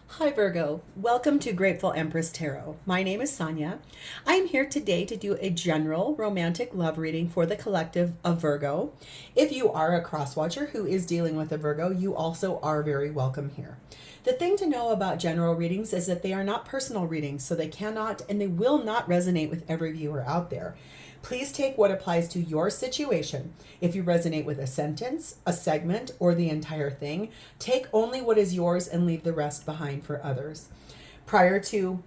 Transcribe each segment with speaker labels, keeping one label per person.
Speaker 1: Hi Virgo, welcome to Grateful Empress Tarot. My name is Sonia. I'm here today to do a general romantic love reading for the collective of Virgo. If you are a cross watcher who is dealing with a Virgo, you also are very welcome here. The thing to know about general readings is that they are not personal readings, so they cannot and they will not resonate with every viewer out there. Please take what applies to your situation. If you resonate with a sentence, a segment, or the entire thing, take only what is yours and leave the rest behind for others. Prior to,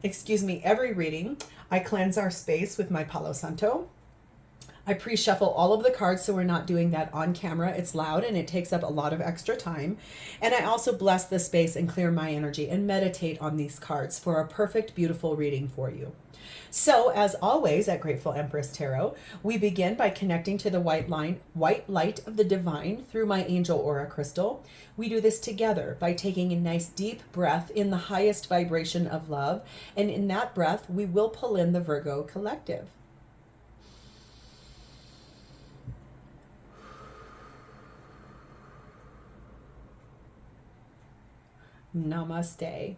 Speaker 1: every reading, I cleanse our space with my Palo Santo. I pre-shuffle all of the cards so we're not doing that on camera. It's loud and it takes up a lot of extra time. And I also bless the space and clear my energy and meditate on these cards for a perfect, beautiful reading for you. So, as always at Grateful Empress Tarot, we begin by connecting to the white light of the divine through my angel aura crystal. We do this together by taking a nice deep breath in the highest vibration of love. And in that breath, we will pull in the Virgo collective. Namaste.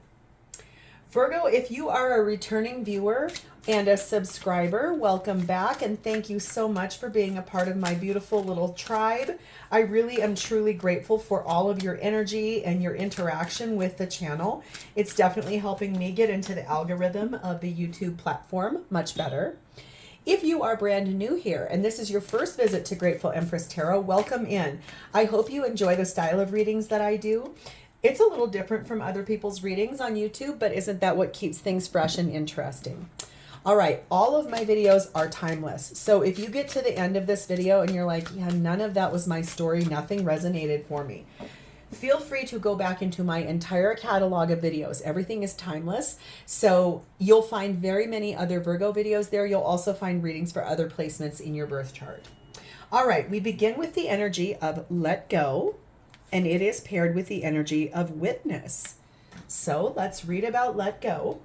Speaker 1: Virgo, if you are a returning viewer and a subscriber, welcome back and thank you so much for being a part of my beautiful little tribe. I really am truly grateful for all of your energy and your interaction with the channel. It's definitely helping me get into the algorithm of the YouTube platform much better. If you are brand new here and this is your first visit to Grateful Empress Tarot, welcome in. I hope you enjoy the style of readings that I do. It's a little different from other people's readings on YouTube, but isn't that what keeps things fresh and interesting? All right, all of my videos are timeless. So if you get to the end of this video and you're like, yeah, none of that was my story, nothing resonated for me, feel free to go back into my entire catalog of videos. Everything is timeless. So you'll find very many other Virgo videos there. You'll also find readings for other placements in your birth chart. All right, we begin with the energy of let go. And it is paired with the energy of witness. So let's read about let go.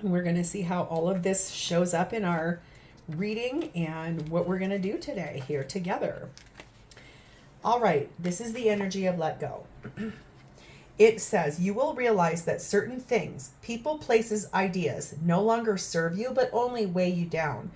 Speaker 1: And we're going to see how all of this shows up in our reading and what we're going to do today here together. All right, this is the energy of let go. It says, you will realize that certain things, people, places, ideas no longer serve you, but only weigh you down.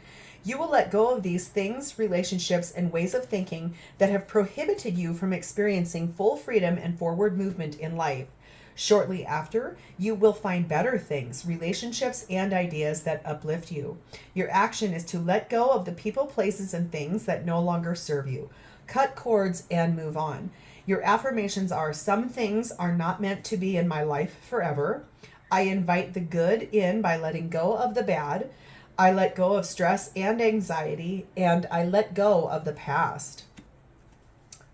Speaker 1: You will let go of these things, relationships, and ways of thinking that have prohibited you from experiencing full freedom and forward movement in life. Shortly after, you will find better things, relationships, and ideas that uplift you. Your action is to let go of the people, places, and things that no longer serve you. Cut cords and move on. Your affirmations are, some things are not meant to be in my life forever. I invite the good in by letting go of the bad. I let go of stress and anxiety, and I let go of the past.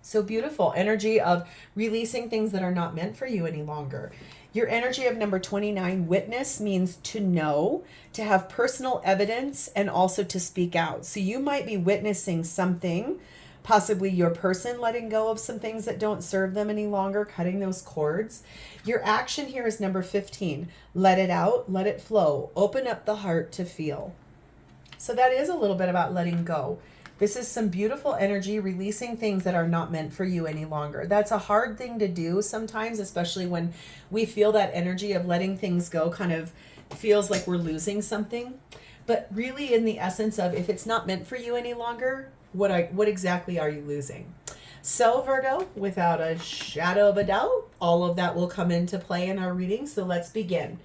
Speaker 1: So beautiful energy of releasing things that are not meant for you any longer. Your energy of number 29, witness, means to know, to have personal evidence, and also to speak out. So you might be witnessing something, possibly your person letting go of some things that don't serve them any longer, cutting those cords. Your action here is number 15. Let it out, let it flow. Open up the heart to feel. So that is a little bit about letting go. This is some beautiful energy, releasing things that are not meant for you any longer. That's a hard thing to do sometimes, especially when we feel that energy of letting things go kind of feels like we're losing something. But really in the essence of, if it's not meant for you any longer, what exactly are you losing? So Virgo, without a shadow of a doubt, all of that will come into play in our reading. So let's begin.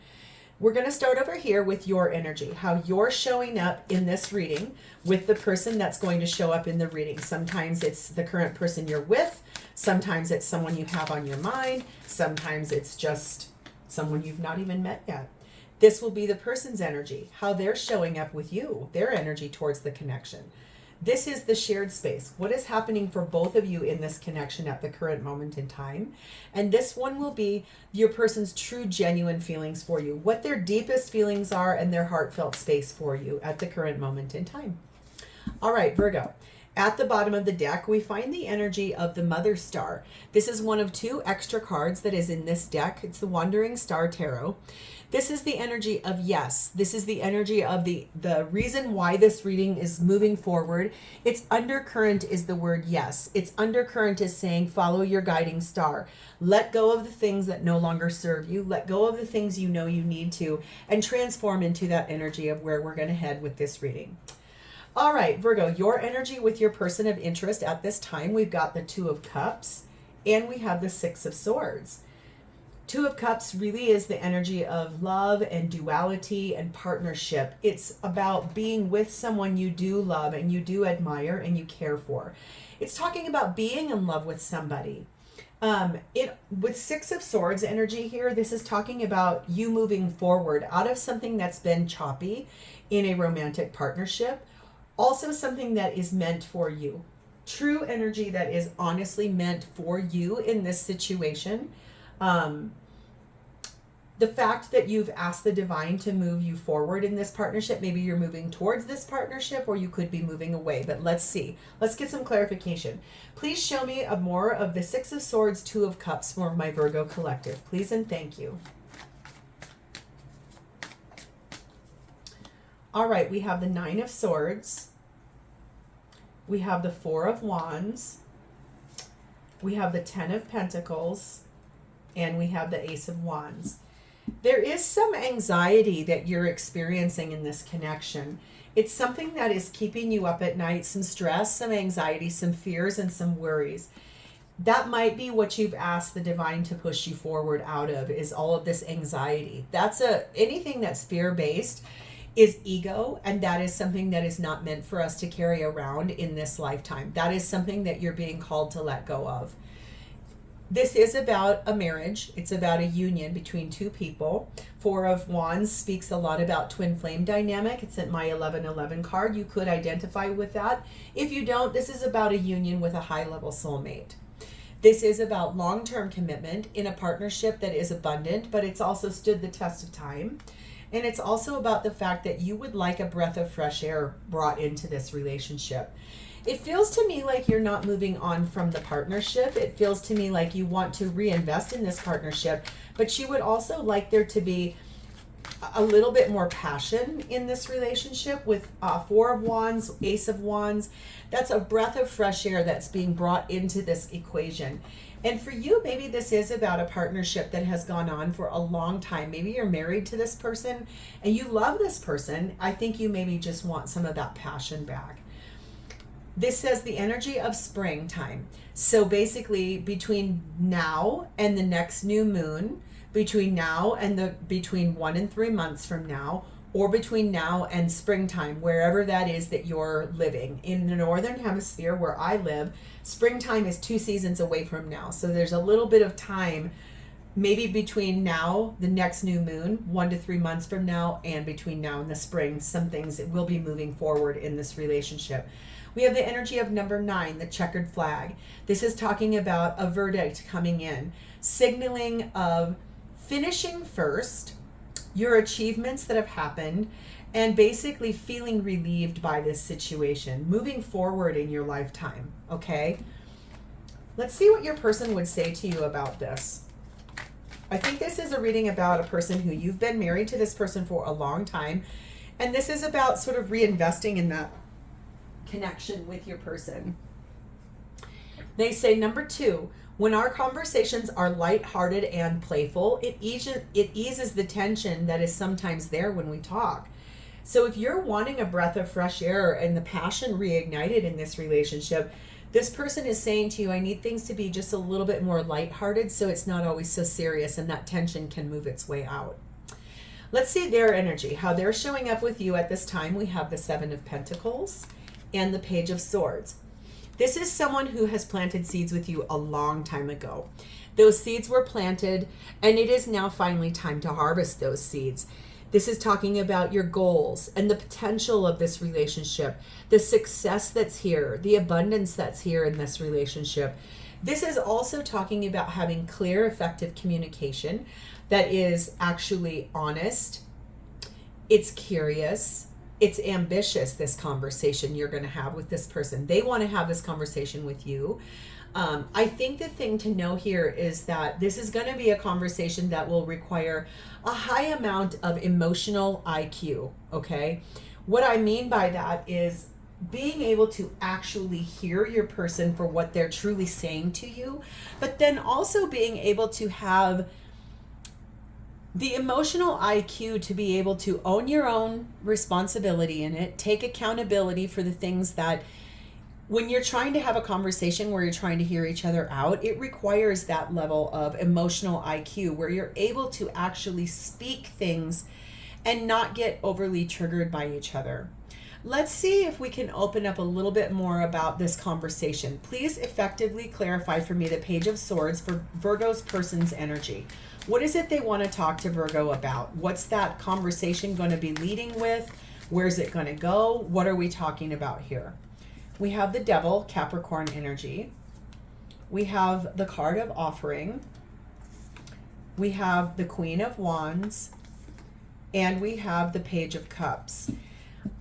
Speaker 1: We're going to start over here with your energy, how you're showing up in this reading with the person that's going to show up in the reading. Sometimes it's the current person you're with. Sometimes it's someone you have on your mind. Sometimes it's just someone you've not even met yet. This will be the person's energy, how they're showing up with you, their energy towards the connection. This is the shared space. What is happening for both of you in this connection at the current moment in time? And this one will be your person's true, genuine feelings for you, what their deepest feelings are and their heartfelt space for you at the current moment in time. All right, Virgo. At the bottom of the deck, we find the energy of the Mother Star. This is one of 2 extra cards that is in this deck. It's the Wandering Star Tarot. This is the energy of yes. This is the energy of the reason why this reading is moving forward. Its undercurrent is the word yes. Its undercurrent is saying follow your guiding star. Let go of the things that no longer serve you. Let go of the things you know you need to, and transform into that energy of where we're going to head with this reading. All right, Virgo, your energy with your person of interest at this time, we've got the 2 of Cups and we have the 6 of Swords. 2 of Cups really is the energy of love and duality and partnership. It's about being with someone you do love and you do admire and you care for. It's talking about being in love with somebody. With 6 of Swords energy here, this is talking about you moving forward out of something that's been choppy in a romantic partnership. Also something that is meant for you. True energy that is honestly meant for you in this situation. The fact that you've asked the divine to move you forward in this partnership, maybe you're moving towards this partnership or you could be moving away, but let's see. Let's get some clarification. Please show me more of the 6 of Swords, 2 of Cups for my Virgo collective. Please and thank you. All right, we have the 9 of Swords. We have the 4 of Wands. We have the 10 of Pentacles. And we have the Ace of Wands. There is some anxiety that you're experiencing in this connection. It's something that is keeping you up at night, some stress, some anxiety, some fears, and some worries. That might be what you've asked the divine to push you forward out of, is all of this anxiety. Anything that's fear-based is ego, and that is something that is not meant for us to carry around in this lifetime. That is something that you're being called to let go of. This is about a marriage. It's about a union between 2 people. 4 of Wands speaks a lot about twin flame dynamic. It's in my 1111 card. You could identify with that. If you don't, this is about a union with a high-level soulmate. This is about long-term commitment in a partnership that is abundant, but it's also stood the test of time. And it's also about the fact that you would like a breath of fresh air brought into this relationship. It feels to me like you're not moving on from the partnership. It feels to me like you want to reinvest in this partnership, but you would also like there to be a little bit more passion in this relationship with 4 of Wands, Ace of Wands. That's a breath of fresh air that's being brought into this equation. And for you, maybe this is about a partnership that has gone on for a long time. Maybe you're married to this person and you love this person. I think you maybe just want some of that passion back. This says the energy of springtime. So basically between now and the next new moon, between 1 and 3 months from now, or between now and springtime, wherever that is that you're living. In the Northern Hemisphere where I live, springtime is 2 seasons away from now. So there's a little bit of time, maybe between now, the next new moon, 1 to 3 months from now, and between now and the spring, some things that will be moving forward in this relationship. We have the energy of number 9, the checkered flag. This is talking about a verdict coming in, signaling of finishing first, your achievements that have happened, and basically feeling relieved by this situation, moving forward in your lifetime, okay? Let's see what your person would say to you about this. I think this is a reading about a person who you've been married to this person for a long time, and this is about sort of reinvesting in that connection with your person. They say, number 2, when our conversations are lighthearted and playful, it eases the tension that is sometimes there when we talk. So if you're wanting a breath of fresh air and the passion reignited in this relationship, this person is saying to you, I need things to be just a little bit more lighthearted so it's not always so serious and that tension can move its way out. Let's see their energy, how they're showing up with you at this time. We have the 7 of Pentacles and the Page of Swords. This is someone who has planted seeds with you a long time ago. Those seeds were planted, and it is now finally time to harvest those seeds. This is talking about your goals and the potential of this relationship, the success that's here, the abundance that's here in this relationship. This is also talking about having clear, effective communication that is actually honest, it's curious, It's ambitious, this conversation you're going to have with this person. They want to have this conversation with you. I think the thing to know here is that this is going to be a conversation that will require a high amount of emotional IQ, okay? What I mean by that is being able to actually hear your person for what they're truly saying to you, but then also being able to have the emotional IQ to be able to own your own responsibility in it, take accountability for the things that, when you're trying to have a conversation where you're trying to hear each other out, it requires that level of emotional IQ where you're able to actually speak things and not get overly triggered by each other. Let's see if we can open up a little bit more about this conversation. Please effectively clarify for me the Page of Swords for Virgo's person's energy. What is it they want to talk to Virgo about? What's that conversation going to be leading with? Where's it going to go? What are we talking about here? We have the Devil, Capricorn energy. We have the card of Offering. We have the Queen of Wands. And we have the Page of Cups.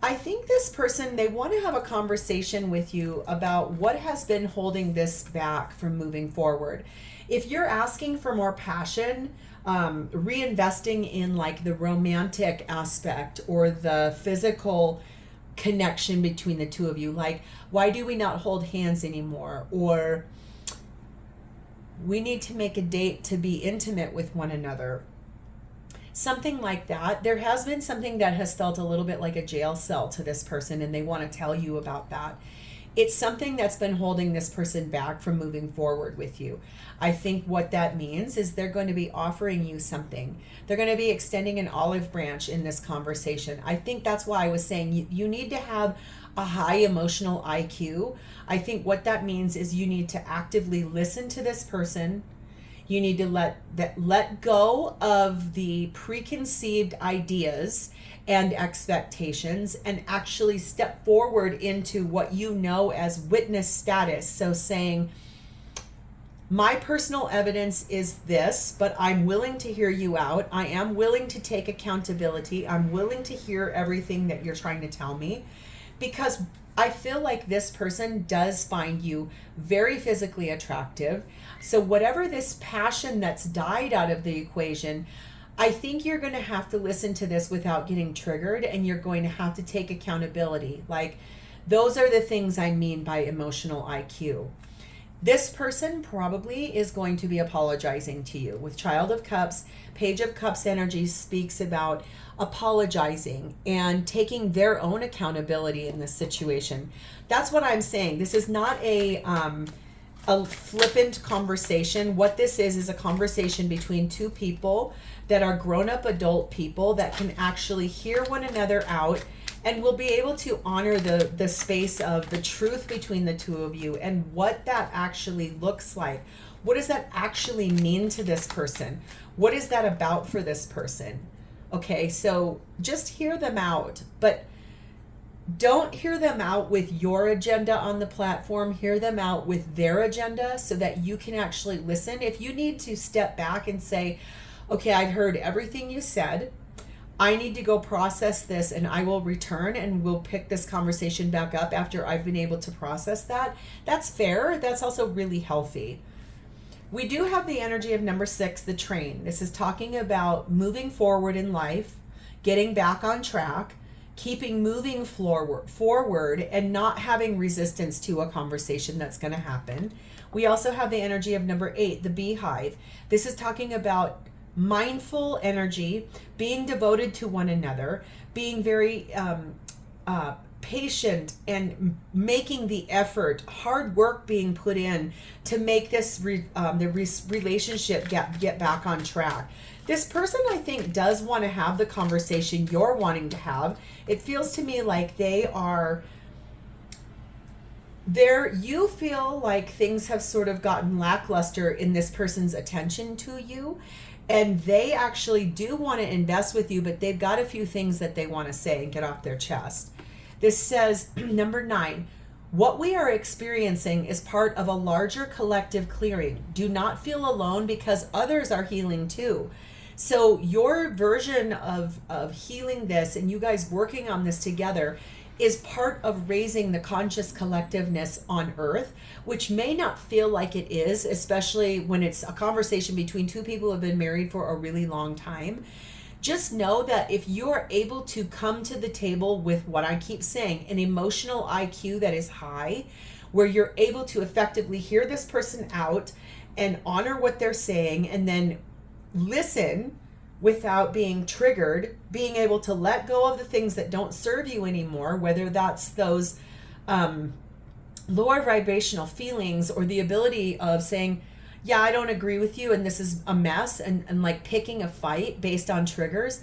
Speaker 1: I think this person, they want to have a conversation with you about what has been holding this back from moving forward. If you're asking for more passion, reinvesting in like the romantic aspect or the physical connection between the two of you, like why do we not hold hands anymore, or we need to make a date to be intimate with one another, something like that. There has been something that has felt a little bit like a jail cell to this person, and they want to tell you about that. It's something that's been holding this person back from moving forward with you. I think what that means is they're going to be offering you something. They're going to be extending an olive branch in this conversation. I think that's why I was saying you need to have a high emotional IQ. I think what that means is you need to actively listen to this person. You need to let go of the preconceived ideas and expectations and actually step forward into what you know as witness status. So saying, my personal evidence is this, but I'm willing to hear you out. I am willing to take accountability. I'm willing to hear everything that you're trying to tell me, because I feel like this person does find you very physically attractive. So whatever this passion that's died out of the equation, I think you're going to have to listen to this without getting triggered, and you're going to have to take accountability. Like, those are the things I mean by emotional IQ. This person probably is going to be apologizing to you. With Child of Cups, Page of Cups energy speaks about apologizing and taking their own accountability in this situation. That's what I'm saying. This is not a flippant conversation. What this is a conversation between two people that are grown-up adult people that can actually hear one another out and will be able to honor the space of the truth between the two of you and what that actually looks like. What does that actually mean to this person? What is that about for this person? Okay, so just hear them out, but don't hear them out with your agenda on the platform. Hear them out with their agenda so that you can actually listen. If you need to step back and say, okay, I've heard everything you said. I need to go process this, and I will return and we'll pick this conversation back up after I've been able to process that. That's fair. That's also really healthy. We do have the energy of number 6, the train. This is talking about moving forward in life, getting back on track, keeping moving forward and not having resistance to a conversation that's going to happen. We also have the energy of number 8, the beehive. This is talking about mindful energy, being devoted to one another, being very patient and making the effort, hard work being put in to make this relationship get back on track. This person, I think, does want to have the conversation you're wanting to have. It feels to me like they are there. You feel like things have sort of gotten lackluster in this person's attention to you, and they actually do want to invest with you, but they've got a few things that they want to say and get off their chest. This says, number 9, what we are experiencing is part of a larger collective clearing. Do not feel alone because others are healing too. So your version of healing this and you guys working on this together is part of raising the conscious collectiveness on earth, which may not feel like it is, especially when it's a conversation between two people who have been married for a really long time. Just know that if you are able to come to the table with what I keep saying, an emotional IQ that is high, where you're able to effectively hear this person out and honor what they're saying, and then listen without being triggered, being able to let go of the things that don't serve you anymore, whether that's those lower vibrational feelings or the ability of saying, yeah, I don't agree with you and this is a mess, and like picking a fight based on triggers.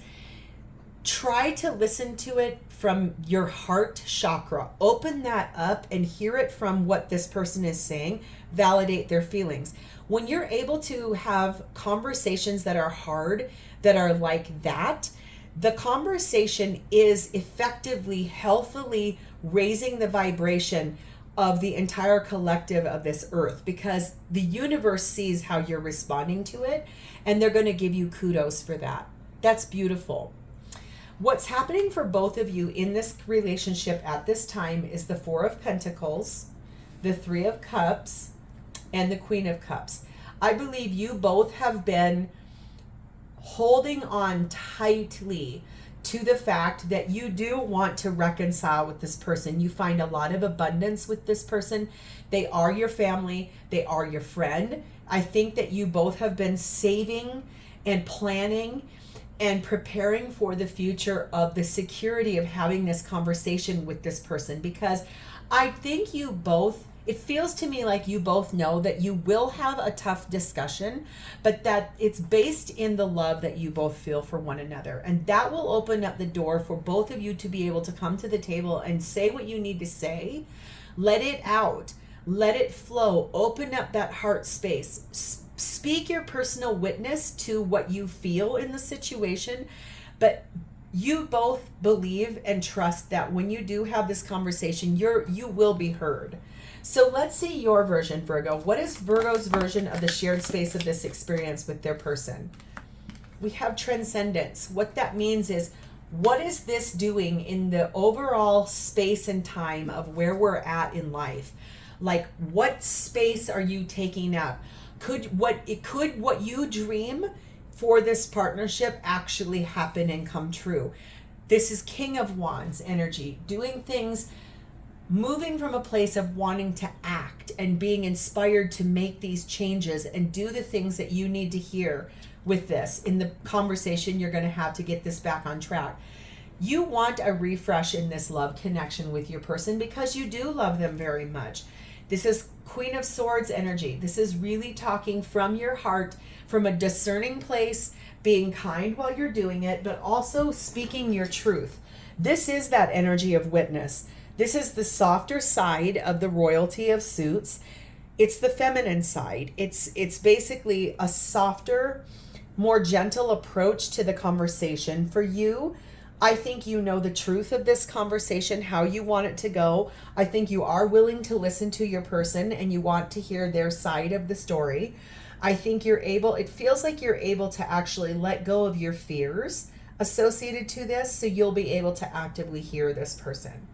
Speaker 1: Try to listen to it from your heart chakra. Open that up and hear it from what this person is saying. Validate their feelings. When you're able to have conversations that are hard, that are like that, the conversation is effectively, healthily raising the vibration of the entire collective of this earth, because the universe sees how you're responding to it and they're going to give you kudos for that. That's beautiful. What's happening for both of you in this relationship at this time is the Four of Pentacles, the Three of Cups, and the Queen of Cups. I believe you both have been holding on tightly to the fact that you do want to reconcile with this person. You find a lot of abundance with this person. They are your family. They are your friend. I think that you both have been saving and planning and preparing for the future of the security of having this conversation with this person, because I think you both, it feels to me like you both know that you will have a tough discussion, but that it's based in the love that you both feel for one another. And that will open up the door for both of you to be able to come to the table and say what you need to say. Let it out. Let it flow. Open up that heart space. Speak your personal witness to what you feel in the situation. But you both believe and trust that when you do have this conversation, you will be heard. So let's see your version, Virgo. What is Virgo's version of the shared space of this experience with their person? We have transcendence. What that means is, what is this doing in the overall space and time of where we're at in life? Like, what space are you taking up? Could what you dream for this partnership actually happen and come true? This is King of Wands energy, doing things, moving from a place of wanting to act and being inspired to make these changes and do the things that you need to hear with this in the conversation you're going to have to get this back on track. You want a refresh in this love connection with your person because you do love them very much. This is Queen of Swords energy. This is really talking from your heart, from a discerning place, being kind while you're doing it, but also speaking your truth. This is that energy of witness. This is the softer side of the royalty of suits. It's the feminine side. It's basically a softer, more gentle approach to the conversation. For you, I think you know the truth of this conversation, how you want it to go. I think you are willing to listen to your person and you want to hear their side of the story. I think it feels like you're able to actually let go of your fears associated to this, so you'll be able to actively hear this person.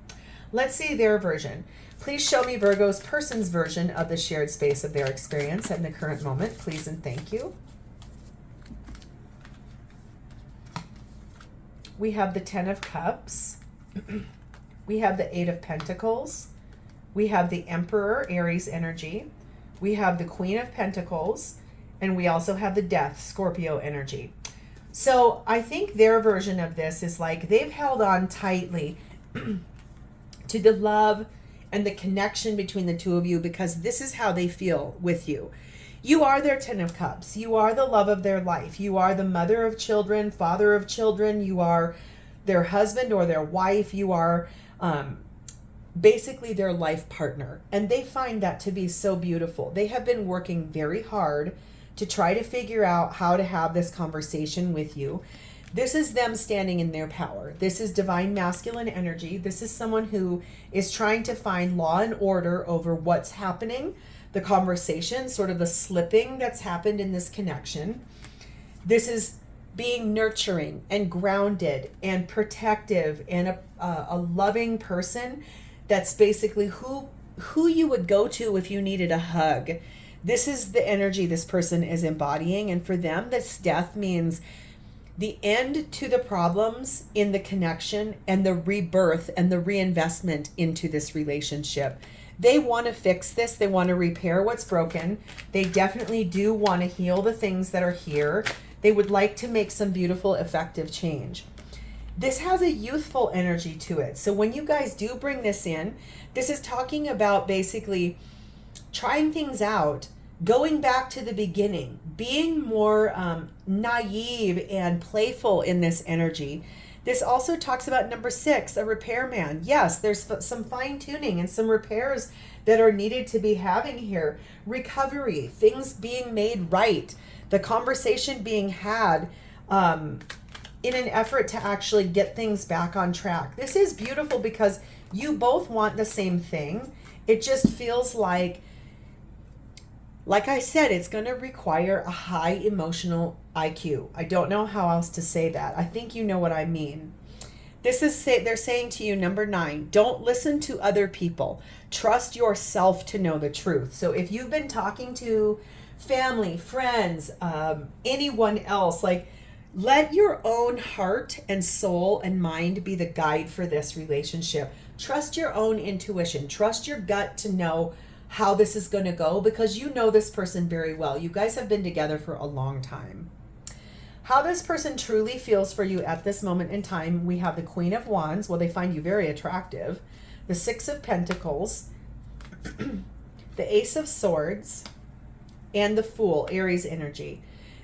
Speaker 1: Let's see their version. Please show me Virgo's person's version of the shared space of their experience in the current moment, please and thank you. We have the Ten of Cups. We have the Eight of Pentacles. We have the Emperor, Aries energy. We have the Queen of Pentacles. And we also have the Death, Scorpio energy. So I think their version of this is like they've held on tightly to the love and the connection between the two of you, because this is how they feel with you. You are their Ten of Cups. You are the love of their life. You are the mother of children, father of children. You are their husband or their wife. You are basically their life partner. And they find that to be so beautiful. They have been working very hard to try to figure out how to have this conversation with you. This is them standing in their power. This is divine masculine energy. This is someone who is trying to find law and order over what's happening, the conversation, sort of the slipping that's happened in this connection. This is being nurturing and grounded and protective and a loving person that's basically who you would go to if you needed a hug. This is the energy this person is embodying, and for them, this death means the end to the problems in the connection and the rebirth and the reinvestment into this relationship. They want to fix this. They want to repair what's broken. They definitely do want to heal the things that are here. They would like to make some beautiful, effective change. This has a youthful energy to it. So when you guys do bring this in, this is talking about basically trying things out, going back to the beginning, being more naive and playful in this energy. This also talks about number 6, a repairman. Yes, there's some fine tuning and some repairs that are needed to be having here. Recovery, things being made right, the conversation being had in an effort to actually get things back on track. This is beautiful because you both want the same thing. It just feels like I said, it's going to require a high emotional IQ. I don't know how else to say that. I think you know what I mean. They're saying to you, number 9, don't listen to other people. Trust yourself to know the truth. So if you've been talking to family, friends, anyone else, like, let your own heart and soul and mind be the guide for this relationship. Trust your own intuition. Trust your gut to know how this is going to go, because you know this person very well. You guys have been together for a long time. How this person truly feels for you at this moment in time, we have the Queen of Wands. Well, they find you very attractive. The 6 of Pentacles, the Ace of Swords, and the Fool, Aries energy.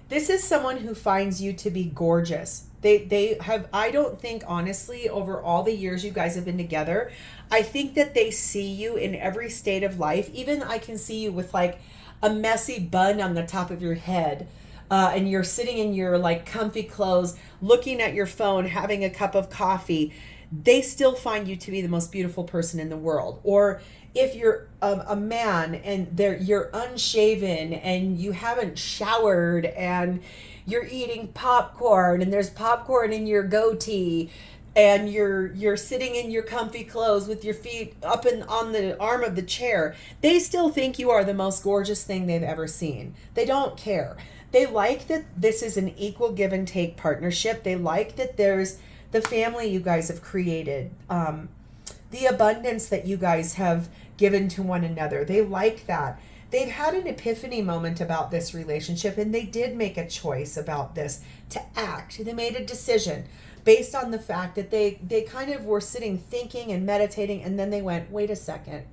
Speaker 1: This is someone who finds you to be gorgeous. They have, I don't think, honestly, over all the years you guys have been together, I think that they see you in every state of life. Even I can see you with like a messy bun on the top of your head, and you're sitting in your like comfy clothes, looking at your phone, having a cup of coffee. They still find you to be the most beautiful person in the world. Or if you're a man and you're unshaven and you haven't showered and you're eating popcorn and there's popcorn in your goatee and you're sitting in your comfy clothes with your feet up on the arm of the chair, they still think you are the most gorgeous thing they've ever seen. They don't care. They like that this is an equal give and take partnership. They like that there's the family you guys have created, the abundance that you guys have given to one another. They like that. They've had an epiphany moment about this relationship, and they did make a choice about this to act. They made a decision based on the fact that they kind of were sitting thinking and meditating, and then they went, wait a second.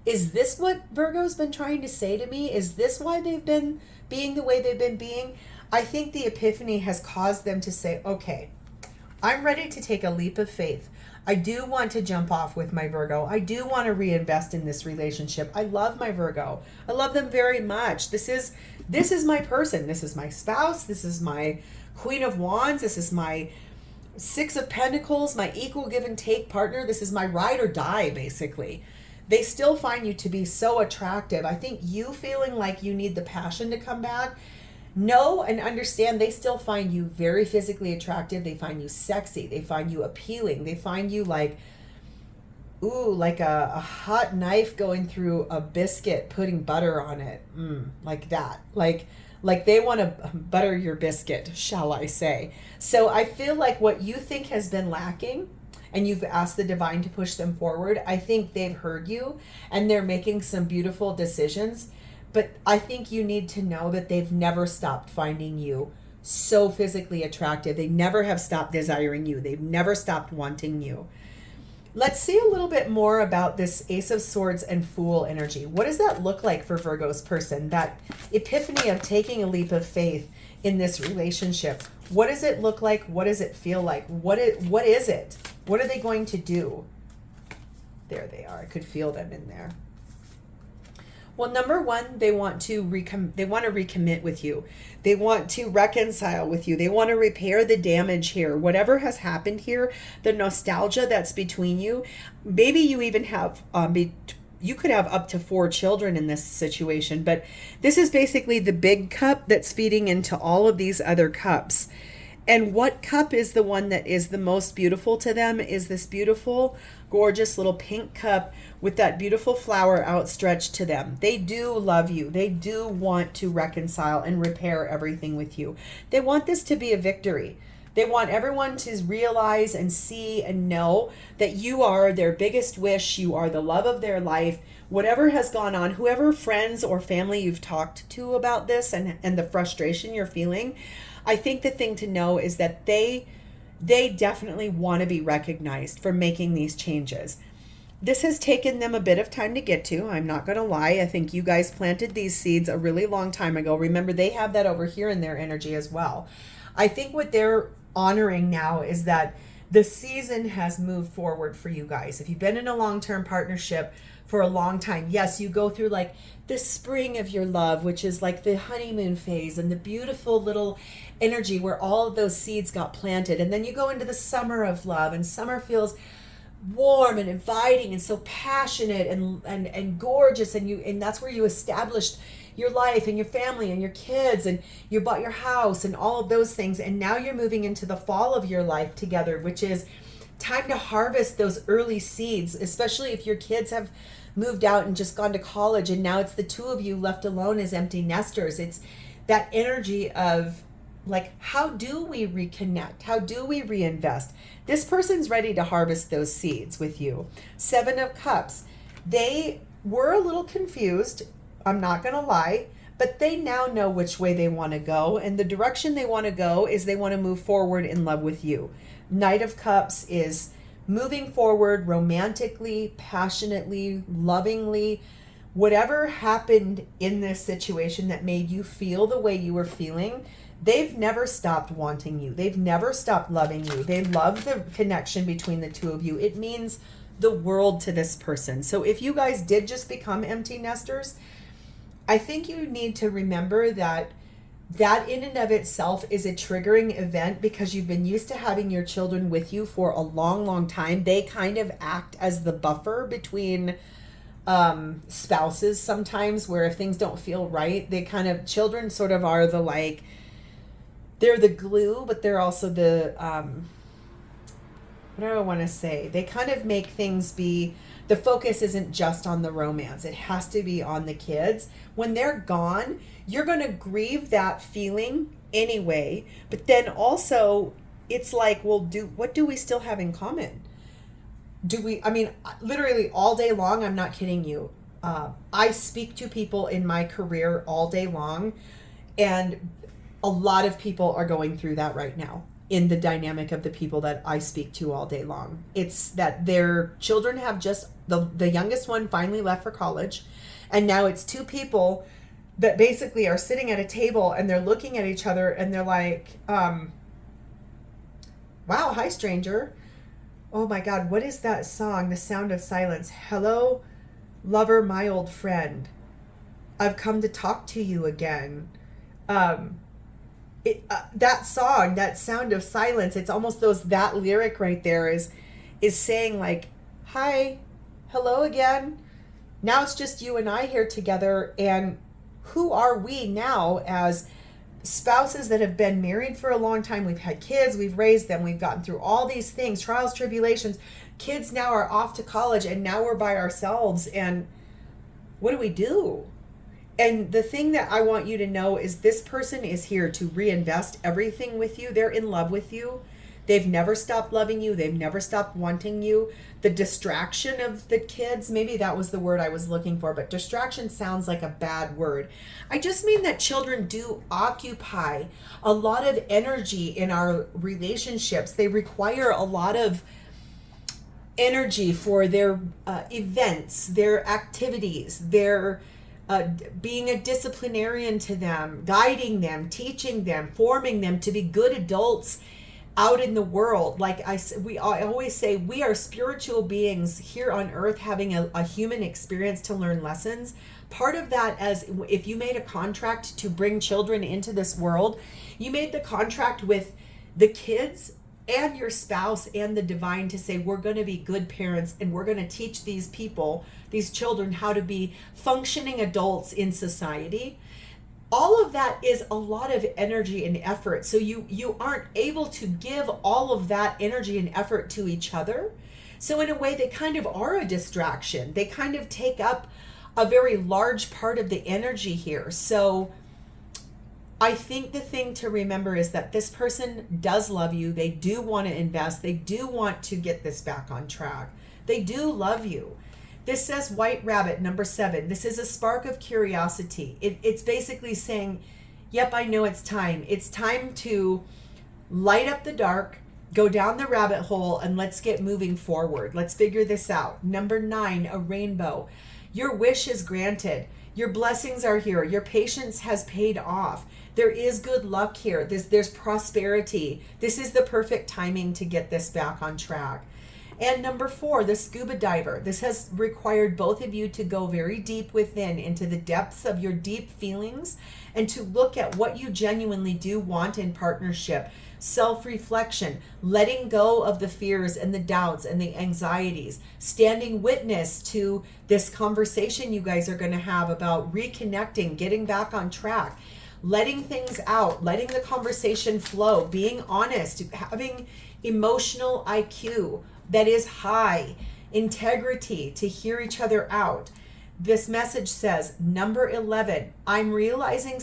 Speaker 1: Is this what Virgo's been trying to say to me? Is this why they've been being the way they've been being? I think the epiphany has caused them to say, okay, I'm ready to take a leap of faith. I do want to jump off with my Virgo. I do want to reinvest in this relationship. I love my Virgo. I love them very much. This is my person. This is my spouse. This is my Queen of Wands. This is my 6 of Pentacles, my equal give and take partner. This is my ride or die, basically. They still find you to be so attractive. I think you feeling like you need the passion to come back. Know and understand they still find you very physically attractive. They find you sexy. They find you appealing. They find you like, ooh, like a hot knife going through a biscuit, putting butter on it. Like that. Like they want to butter your biscuit, shall I say. So I feel like what you think has been lacking, and you've asked the divine to push them forward, I think they've heard you and they're making some beautiful decisions. But I think you need to know that they've never stopped finding you so physically attractive. They never have stopped desiring you. They've never stopped wanting you. Let's see a little bit more about this Ace of Swords and Fool energy. What does that look like for Virgo's person? That epiphany of taking a leap of faith in this relationship. What does it look like? What does it feel like? What is it? What are they going to do? There they are. I could feel them in there. Well, number 1, they want to recommit with you. They want to reconcile with you. They want to repair the damage here. Whatever has happened here, the nostalgia that's between you. Maybe you even have, you could have up to 4 children in this situation, but this is basically the big cup that's feeding into all of these other cups. And what cup is the one that is the most beautiful to them is this beautiful, gorgeous little pink cup with that beautiful flower outstretched to them. They do love you. They do want to reconcile and repair everything with you. They want this to be a victory. They want everyone to realize and see and know that you are their biggest wish. You are the love of their life. Whatever has gone on, whoever friends or family you've talked to about this and the frustration you're feeling, I think the thing to know is that they definitely want to be recognized for making these changes. This has taken them a bit of time to get to. I'm not going to lie. I think you guys planted these seeds a really long time ago. Remember, they have that over here in their energy as well. I think what they're honoring now is that the season has moved forward for you guys. If you've been in a long-term partnership for a long time, yes, you go through like the spring of your love, which is like the honeymoon phase and the beautiful little energy where all of those seeds got planted. And then you go into the summer of love, and summer feels warm and inviting and so passionate and gorgeous, and that's where you established your life and your family and your kids, and you bought your house and all of those things. And now you're moving into the fall of your life together, which is time to harvest those early seeds, especially if your kids have moved out and just gone to college, and now it's the two of you left alone as empty nesters. It's that energy of like, how do we reconnect? How do we reinvest? This person's ready to harvest those seeds with you. 7 of Cups. They were a little confused, I'm not going to lie, but they now know which way they want to go. And the direction they want to go is they want to move forward in love with you. Knight of Cups is moving forward romantically, passionately, lovingly. Whatever happened in this situation that made you feel the way you were feeling, they've never stopped wanting you. They've never stopped loving you. They love the connection between the two of you. It means the world to this person. So if you guys did just become empty nesters, I think you need to remember that in and of itself is a triggering event, because you've been used to having your children with you for a long, long time. They kind of act as the buffer between spouses sometimes, where if things don't feel right, children sort of are the like, they're the glue, but they're also the, what do I want to say? They kind of make things be, the focus isn't just on the romance. It has to be on the kids. When they're gone, you're going to grieve that feeling anyway. But then also, it's like, well, what do we still have in common? Literally all day long, I'm not kidding you. I speak to people in my career all day long, and a lot of people are going through that right now in the dynamic of the people that I speak to all day long. It's that their children have just, the youngest one finally left for college, and now it's 2 people that basically are sitting at a table and they're looking at each other and they're like, wow, hi stranger. Oh my God, what is that song? The Sound of Silence. Hello, lover, my old friend. I've come to talk to you again. That song, that Sound of Silence, it's almost that lyric right there is saying like, hi, hello again. Now it's just you and I here together. And who are we now as spouses that have been married for a long time? We've had kids, we've raised them, we've gotten through all these things, trials, tribulations. Kids now are off to college, and now we're by ourselves. And what do we do? And the thing that I want you to know is this person is here to reinvest everything with you. They're in love with you. They've never stopped loving you. They've never stopped wanting you. The distraction of the kids, maybe that was the word I was looking for, but distraction sounds like a bad word. I just mean that children do occupy a lot of energy in our relationships. They require a lot of energy for their events, their activities, their being a disciplinarian to them, guiding them, teaching them, forming them to be good adults out in the world. Like I always say, we are spiritual beings here on earth having a human experience to learn lessons. Part of that, as if you made a contract to bring children into this world, you made the contract with the kids and your spouse and the divine to say, we're going to be good parents, and we're going to teach these children, how to be functioning adults in society. all of that is a lot of energy and effort. So you aren't able to give all of that energy and effort to each other. So in a way, they kind of are a distraction. They kind of take up a very large part of the energy here. So I think the thing to remember is that this person does love you. They do want to invest. They do want to get this back on track. They do love you. This says White Rabbit, number 7. This is a spark of curiosity. It's basically saying, yep, I know it's time. It's time to light up the dark, go down the rabbit hole, and let's get moving forward. Let's figure this out. Number 9, a rainbow. Your wish is granted. Your blessings are here. Your patience has paid off. There is good luck here. There's prosperity. This is the perfect timing to get this back on track. And number 4, the scuba diver. This has required both of you to go very deep within into the depths of your deep feelings and to look at what you genuinely do want in partnership. Self-reflection, letting go of the fears and the doubts and the anxieties, standing witness to this conversation you guys are going to have about reconnecting, getting back on track, letting things out, letting the conversation flow, being honest, having emotional IQ that is high, integrity to hear each other out. This message says, number 11, I'm realizing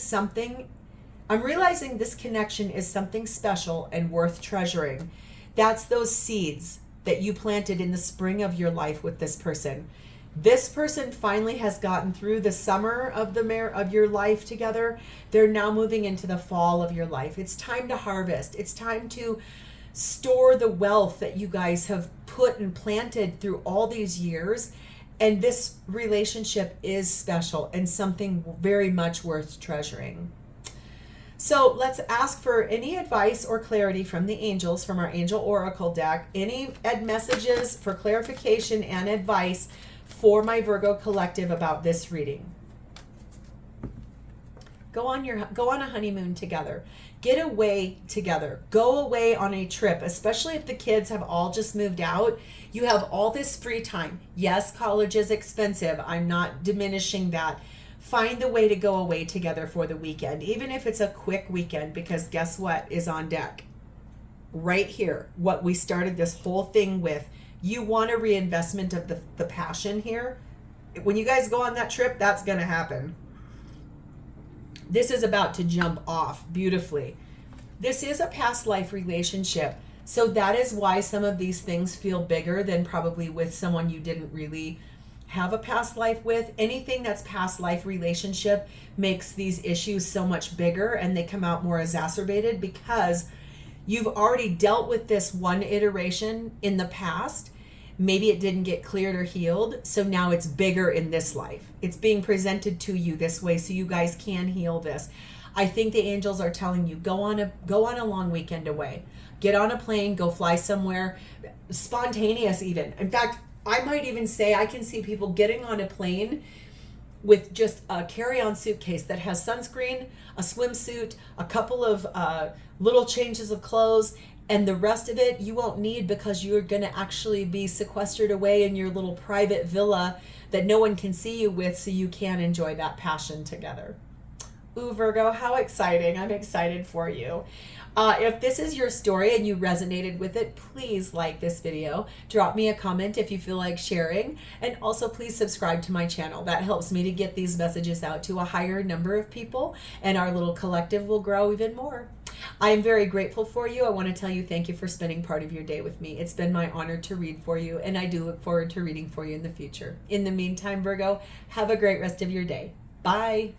Speaker 1: this connection is something special and worth treasuring. That's those seeds that you planted in the spring of your life with this person. This person finally has gotten through the summer of your life together. They're now moving into the fall of your life. It's time to harvest. It's time to store the wealth that you guys have put and planted through all these years. And this relationship is special and something very much worth treasuring. So let's ask for any advice or clarity from the angels, from our Angel Oracle deck. Any messages for clarification and advice for my Virgo collective about this reading. Go on a honeymoon together. Get away together. Go away on a trip, especially if the kids have all just moved out. You have all this free time. Yes, college is expensive. I'm not diminishing that. Find the way to go away together for the weekend, even if it's a quick weekend, because guess what is on deck? Right here, what we started this whole thing with. You want a reinvestment of the passion here. When you guys go on that trip, that's going to happen. This is about to jump off beautifully. This is a past life relationship. So that is why some of these things feel bigger than probably with someone you didn't really have a past life with. Anything that's past life relationship makes these issues so much bigger and they come out more exacerbated because you've already dealt with this one iteration in the past. Maybe it didn't get cleared or healed. So now it's bigger in this life. It's being presented to you this way so you guys can heal this. I think the angels are telling you, go on a long weekend away. Get on a plane, go fly somewhere, spontaneous even. In fact, I might even say I can see people getting on a plane with just a carry-on suitcase that has sunscreen, a swimsuit, a couple of little changes of clothes, and the rest of it you won't need because you're going to actually be sequestered away in your little private villa that no one can see you with, so you can enjoy that passion together. Ooh, Virgo, how exciting. I'm excited for you. If this is your story and you resonated with it, please like this video. Drop me a comment if you feel like sharing. And also please subscribe to my channel. That helps me to get these messages out to a higher number of people, and our little collective will grow even more. I am very grateful for you. I want to tell you thank you for spending part of your day with me. It's been my honor to read for you, and I do look forward to reading for you in the future. In the meantime, Virgo, have a great rest of your day. Bye.